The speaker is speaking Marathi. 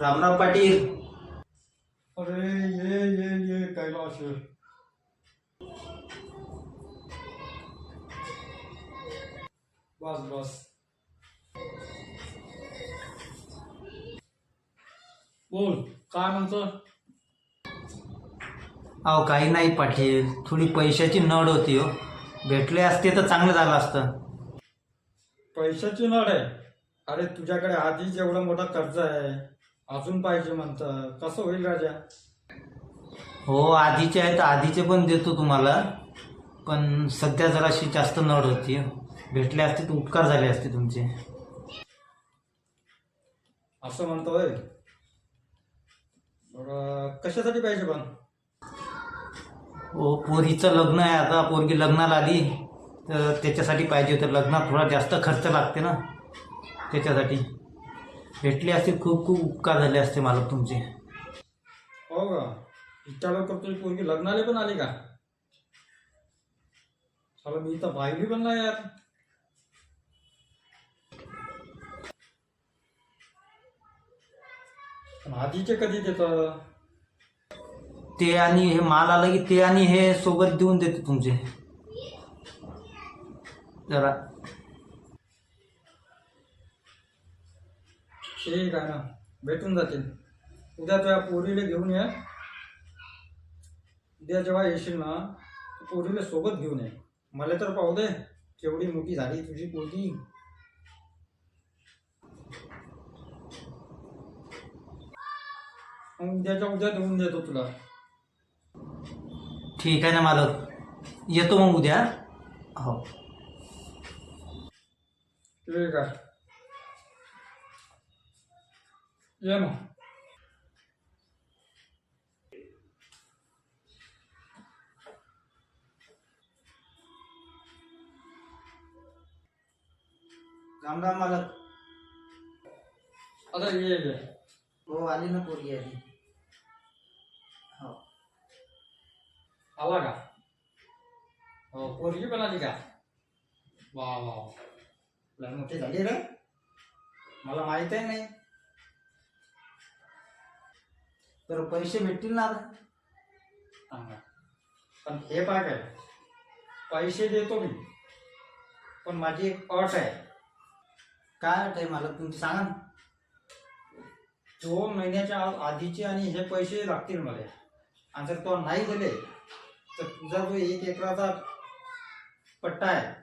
रामराव पाटील. अरे ये कैलाश. बस बस. बोल काय म्हणतो. अहो काही नाही पाटील, थोडी पैशाची नड होती हो. भेटले असते तर चांगलं झालं असतं. पैशाची नड आहे. अरे तुझ्याकडे आधीच एवढा मोठा कर्ज आहे, अजून पाहिजे म्हणतं, कसं होईल राजा. हो आधीचे आहेत, आधीचे पण देतो तुम्हाला, पण सध्या जराशी जास्त नड होती. भेटले असते तर उपकार झाले असते तुमचे. असं म्हणतोय. बरं कशासाठी पाहिजे पण. हो पोरीचं लग्न आहे आता, पोरगी लग्नाला आली तर त्याच्यासाठी पाहिजे होतं. लग्नात थोडा जास्त खर्च लागते ना, त्याच्यासाठी भेटले असते. खूप खूप उपकार झाले असते मला तुमचे. हो का. इतक्या लवकर तुझी पोरगी लग्नाला पण आली का. चला मी तर पाहिली पण नाही यार. पण आधीचे कधी देतं. ते आणि हे माल आलं की ते आणि हे सोबत देऊन देते तुमचे. जरा ठीक आहे ना, भेटून जातील. उद्या तुझ्या पोरीला घेऊन ये. उद्या जेव्हा येशील ना, पोरीला सोबत घेऊन ये. मला तर पाहू दे केवढी मोठी झाली तुझी पोरगी. मग उद्याच्या उद्या देऊन देतो तुला. ठीक आहे ना मालक, येतो मग उद्या. हो ठीक आहे, ये मग. राम राम मालक. आता ये. हो आली ना पोरगी आली. हो आला का. हो पोरगी पण आली का. वा वा, लय मोठी झाली रे, मला माहित आहे नाही. तर पैसे भेटतील ना आता. चांगला. पण हे पाय काय, पैसे देतो मी, पण माझी एक अट आहे. काय अट आहे मालक तुमची, सांगा ना. 2 महिन्याच्या आधीचे आणि हे पैसे लागतील मला. आणि जर तो नाही दिले तर तुझा जो 1 एकराचा पट्टा आहे